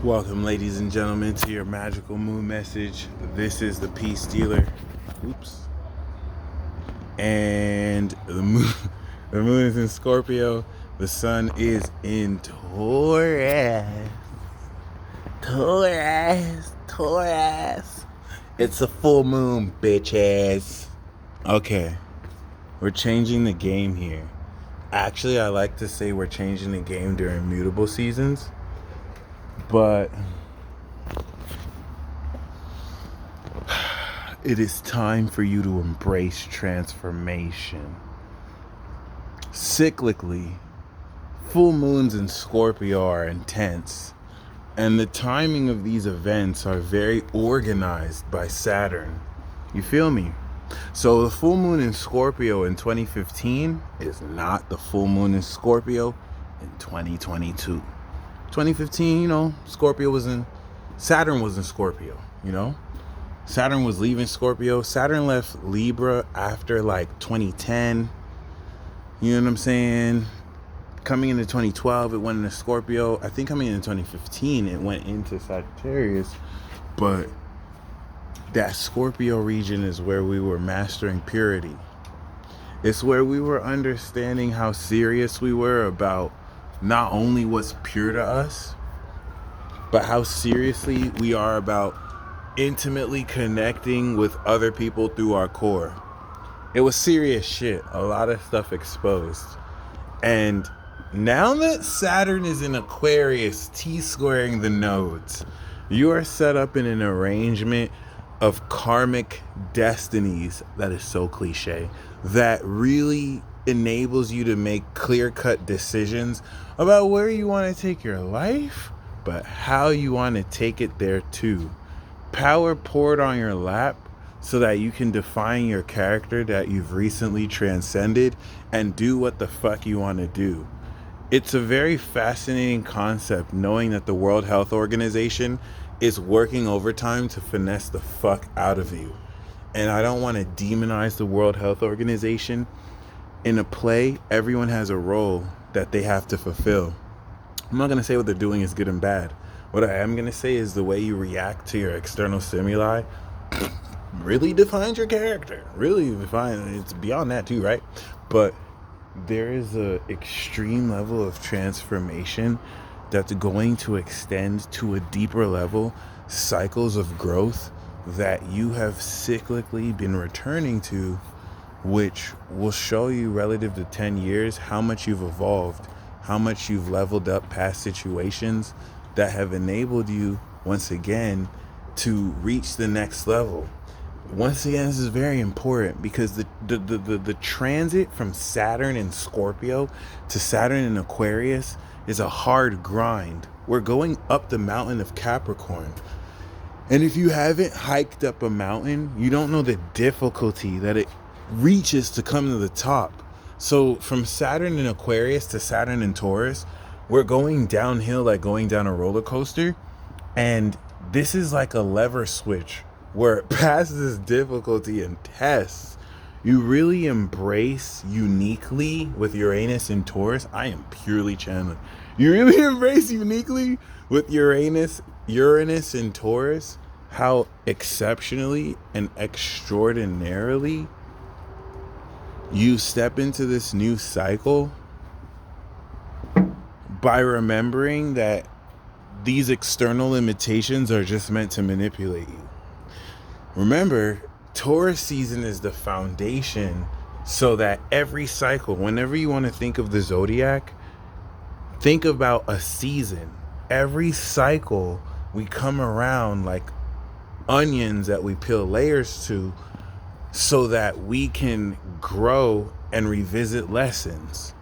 Welcome, ladies and gentlemen, to your magical moon message. This is the Peace Dealer. Oops. And the moon, the moon is in Scorpio. The sun is in Taurus. Taurus. It's a full moon, bitches. Okay, we're changing the game here. Actually, I like to say we're changing the game during mutable seasons, but it is time for you to embrace transformation. Cyclically, full moons in Scorpio are intense, and the timing of these events are very organized by Saturn. You feel me? So the full moon in Scorpio in 2015 is not the full moon in Scorpio in 2022. 2015, Saturn was in Scorpio, Saturn was leaving Scorpio. Saturn left Libra after like 2010. You know what I'm saying? Coming into 2012, it went into Scorpio. I think coming into 2015, it went into Sagittarius. But that Scorpio region is where we were mastering purity. It's where we were understanding how serious we were about not only what's pure to us, but how seriously we are about intimately connecting with other people through our core. It was serious shit. A lot of stuff exposed. And now that Saturn is in Aquarius, T-squaring the nodes, you are set up in an arrangement of karmic destinies that is so cliche, that really enables you to make clear-cut decisions about where you want to take your life, but how you want to take it there too. Power poured on your lap so that you can define your character that you've recently transcended and do what the fuck you want to do. It's a very fascinating concept, knowing that the World Health Organization is working overtime to finesse the fuck out of you. And I don't want to demonize the World Health Organization. In a play, everyone has a role that they have to fulfill. I'm not going to say what they're doing is good and bad. What I am going to say is the way you react to your external stimuli really defines your character. Really defines. It's beyond that too, right? But there is a extreme level of transformation that's going to extend to a deeper level, cycles of growth that you have cyclically been returning to, which will show you relative to 10 years how much you've evolved, how much you've leveled up past situations that have enabled you once again to reach the next level. Once again, this is very important because the transit from Saturn in Scorpio to Saturn in Aquarius is a hard grind. We're going up the mountain of Capricorn. And if you haven't hiked up a mountain, you don't know the difficulty that it reaches to come to the top. So from Saturn in Aquarius to Saturn in Taurus, we're going downhill like going down a roller coaster. And this is like a lever switch where it passes difficulty and tests. You really embrace uniquely with Uranus and Taurus. I am purely channeling. You really embrace uniquely with Uranus and Taurus how exceptionally and extraordinarily you step into this new cycle by remembering that these external limitations are just meant to manipulate you. Remember, Taurus season is the foundation so that every cycle, whenever you want to think of the zodiac, think about a season. Every cycle, we come around like onions that we peel layers to so that we can grow and revisit lessons.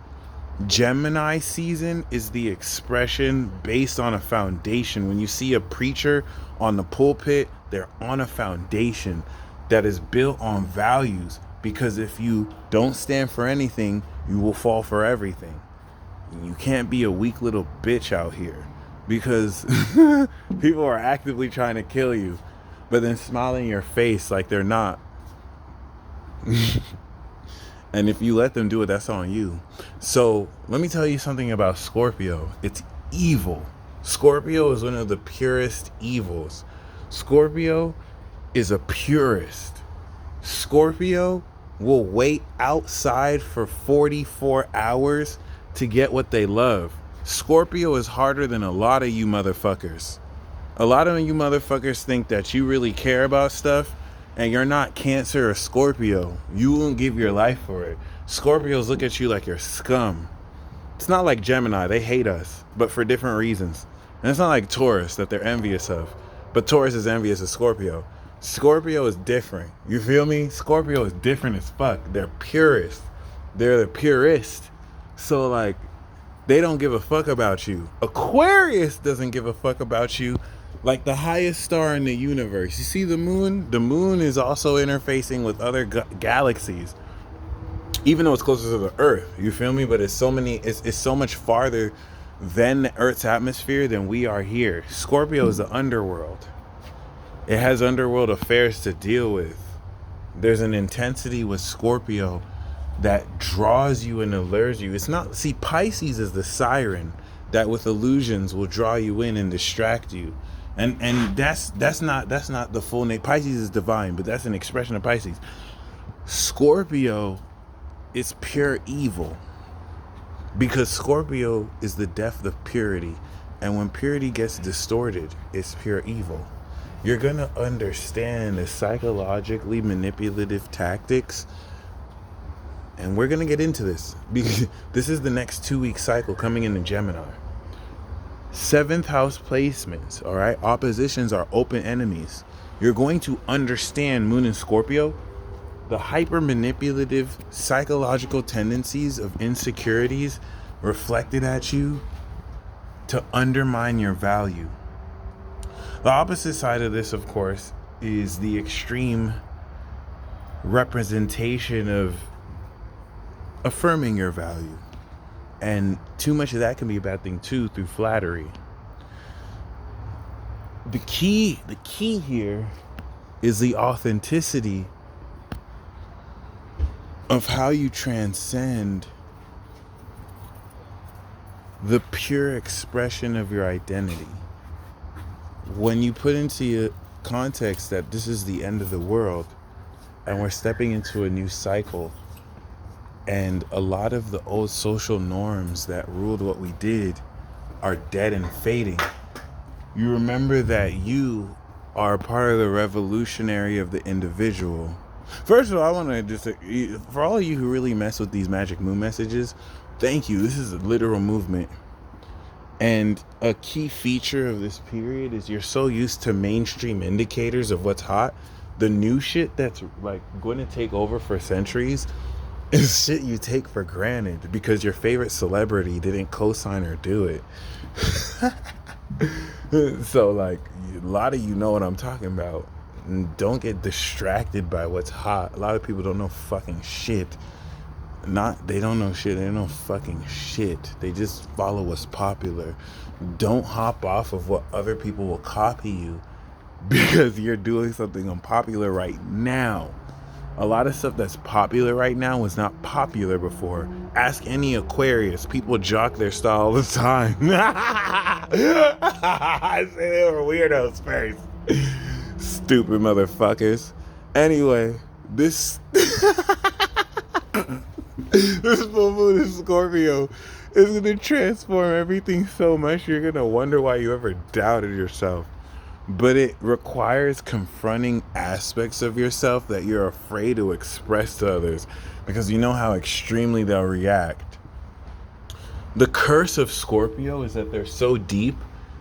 Gemini season is the expression based on a foundation. When you see a preacher on the pulpit, they're on a foundation that is built on values, because if you don't stand for anything, you will fall for everything. You can't be a weak little bitch out here, because people are actively trying to kill you, but then smiling in your face like they're not. And if you let them do it, that's on you. So let me tell you something about Scorpio. It's evil. Scorpio is one of the purest evils. Scorpio is a purist. Scorpio will wait outside for 44 hours to get what they love. Scorpio is harder than a lot of you motherfuckers. A lot of you motherfuckers think that you really care about stuff, and you're not Cancer or Scorpio. You won't give your life for it. Scorpios look at you like you're scum. It's not like Gemini. They hate us, but for different reasons. And it's not like Taurus that they're envious of. But Taurus is envious of Scorpio. Scorpio is different. You feel me? Scorpio is different as fuck. They're purist. They're the purist. So, like, they don't give a fuck about you. Aquarius doesn't give a fuck about you. Like the highest star in the universe. You see the moon? The moon is also interfacing with other galaxies. Even though it's closer to the Earth. You feel me? But it's so much farther than the Earth's atmosphere than we are here. Scorpio is the underworld. It has underworld affairs to deal with. There's an intensity with Scorpio that draws you and allures you. It's not, see, Pisces is the siren that with illusions will draw you in and distract you. And that's not the full name. Pisces is divine, but that's an expression of Pisces. Scorpio is pure evil. Because Scorpio is the depth of purity. And when purity gets distorted, it's pure evil. You're going to understand the psychologically manipulative tactics. And we're going to get into this. Because this is the next 2-week cycle coming into Gemini. 7th house placements, all right? Oppositions are open enemies. You're going to understand Moon in Scorpio, the hyper manipulative psychological tendencies of insecurities reflected at you to undermine your value. The opposite side of this, of course, is the extreme representation of affirming your value. And too much of that can be a bad thing too, through flattery. The key here is the authenticity of how you transcend the pure expression of your identity. When you put into your context that this is the end of the world and we're stepping into a new cycle, and a lot of the old social norms that ruled what we did are dead and fading, you remember that you are part of the revolutionary of the individual. First of all, I want to just, for all of you who really mess with these magic moon messages, thank you. This is a literal movement. And a key feature of this period is you're so used to mainstream indicators of what's hot. The new shit that's like going to take over for centuries is shit you take for granted because your favorite celebrity didn't co-sign or do it. So like a lot of you know what I'm talking about. And don't get distracted by what's hot. A lot of people don't know fucking shit. They don't know shit. They don't know fucking shit. They just follow what's popular. Don't hop off of what other people will copy you because you're doing something unpopular right now. A lot of stuff that's popular right now was not popular before. Ask any Aquarius. People jock their style all the time. I say they were weirdos first. Stupid motherfuckers. Anyway, this full moon in Scorpio is going to transform everything so much you're going to wonder why you ever doubted yourself. But it requires confronting aspects of yourself that you're afraid to express to others because you know how extremely they'll react. The curse of Scorpio is that they're so deep,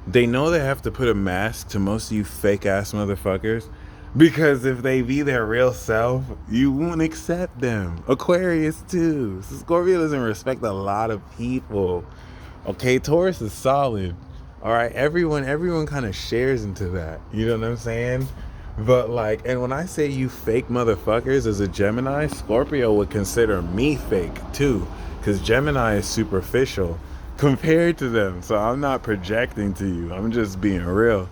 they know they have to put a mask to most of you fake ass motherfuckers because if they be their real self, you won't accept them. Aquarius too. So Scorpio doesn't respect a lot of people. Okay, Taurus is solid. All right, everyone kind of shares into that. You know what I'm saying? But like, and when I say you fake motherfuckers as a Gemini, Scorpio would consider me fake too, because Gemini is superficial compared to them. So I'm not projecting to you. I'm just being real.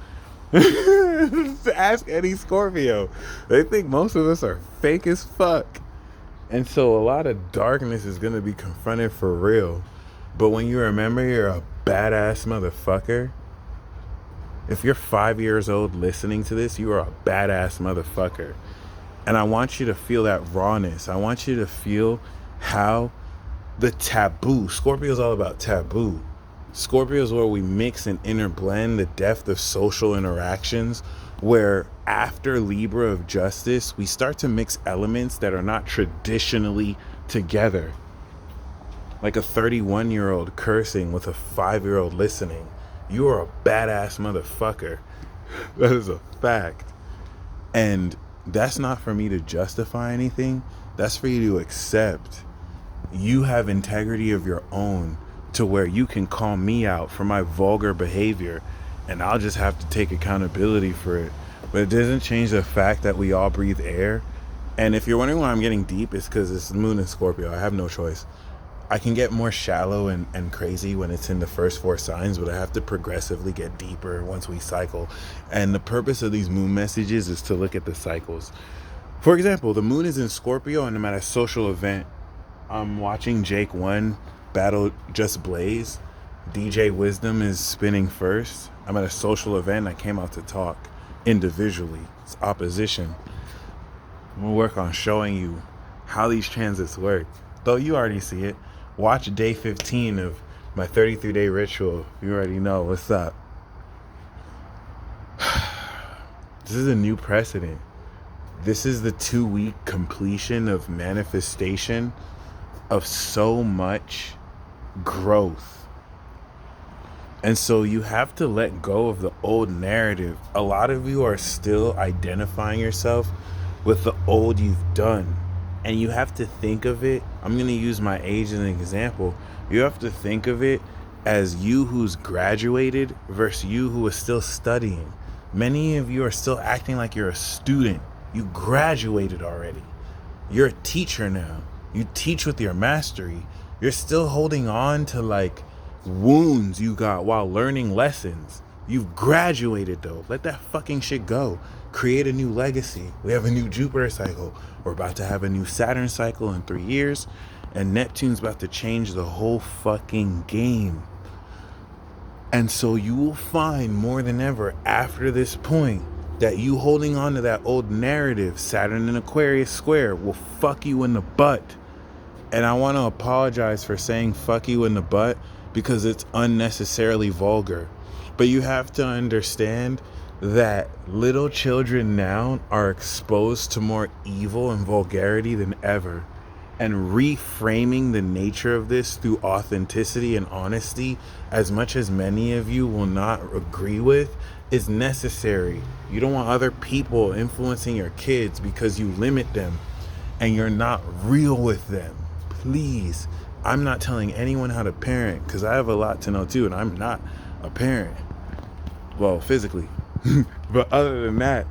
Ask any Scorpio. They think most of us are fake as fuck. And so a lot of darkness is going to be confronted for real. But when you remember you're a badass motherfucker, If you're 5 years old listening to this, you are a badass motherfucker. And I want you to feel that rawness. I want you to feel how the taboo. Scorpio is all about taboo. Scorpio is where we mix and interblend the depth of social interactions, where after Libra of justice, we start to mix elements that are not traditionally together. Like a 31-year-old cursing with a 5-year-old listening. You are a badass motherfucker. That is a fact. And that's not for me to justify anything. That's for you to accept. You have integrity of your own to where you can call me out for my vulgar behavior and I'll just have to take accountability for it. But it doesn't change the fact that we all breathe air. And if you're wondering why I'm getting deep, it's because it's Moon in Scorpio. I have no choice. I can get more shallow and crazy when it's in the first 4 signs, but I have to progressively get deeper once we cycle. And the purpose of these moon messages is to look at the cycles. For example, the moon is in Scorpio and I'm at a social event. I'm watching Jake 1 battle Just Blaze. DJ Wisdom is spinning first. I'm at a social event. I came out to talk individually. It's opposition. I'm going to work on showing you how these transits work. Though you already see it. Watch day 15 of my 33-day ritual. You already know what's up. This is a new precedent. This is the 2-week completion of manifestation of so much growth. And so you have to let go of the old narrative. A lot of you are still identifying yourself with the old you've done. And you have to think of it, I'm going to use my age as an example. You have to think of it as you who's graduated versus you who is still studying. Many of you are still acting like you're a student. You graduated already. You're a teacher now. You teach with your mastery. You're still holding on to like wounds you got while learning lessons. You've graduated though. Let that fucking shit go. Create a new legacy. We have a new Jupiter cycle. We're about to have a new Saturn cycle in 3 years. And Neptune's about to change the whole fucking game. And so you will find more than ever after this point that you holding on to that old narrative, Saturn in Aquarius square, will fuck you in the butt. And I want to apologize for saying fuck you in the butt because it's unnecessarily vulgar. But you have to understand that little children now are exposed to more evil and vulgarity than ever. And reframing the nature of this through authenticity and honesty, as much as many of you will not agree with, is necessary. You don't want other people influencing your kids because you limit them and you're not real with them. Please, I'm not telling anyone how to parent because I have a lot to know too, and I'm not a parent. Well, physically. But other than that,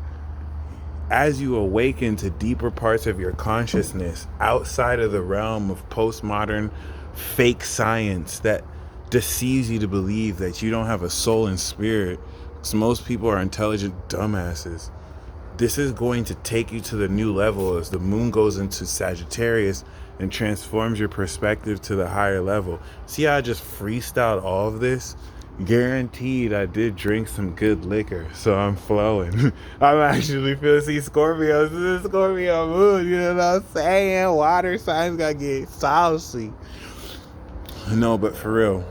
as you awaken to deeper parts of your consciousness outside of the realm of postmodern fake science that deceives you to believe that you don't have a soul and spirit, because most people are intelligent dumbasses. This is going to take you to the new level as the moon goes into Sagittarius and transforms your perspective to the higher level. See how I just freestyled all of this? Guaranteed I did drink some good liquor, so I'm flowing. I'm actually feeling, see, Scorpio, this is Scorpio moon, you know what I'm saying? Water signs gotta get saucy. No, but for real,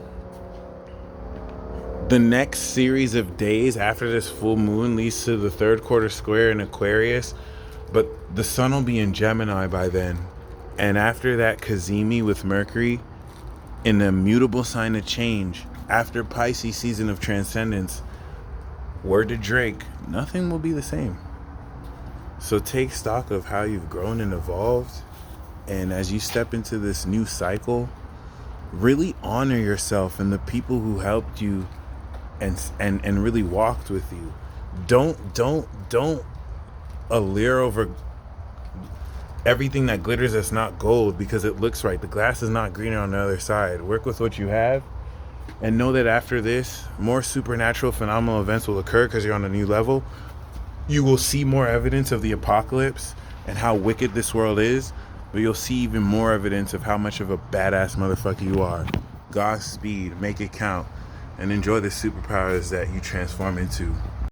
the next series of days after this full moon leads to the 3rd quarter square in Aquarius, but the sun will be in Gemini by then. And after that, Kazemi with Mercury in the immutable sign of change. After Pisces season of transcendence, word to Drake, nothing will be the same. So take stock of how you've grown and evolved. And as you step into this new cycle, really honor yourself and the people who helped you and really walked with you. Don't allure over everything that glitters that's not gold because it looks right. The grass is not greener on the other side. Work with what you have. And know that after this, more supernatural phenomenal events will occur because you're on a new level. You will see more evidence of the apocalypse and how wicked this world is, but you'll see even more evidence of how much of a badass motherfucker you are. Godspeed, make it count. and enjoy the superpowers that you transform into.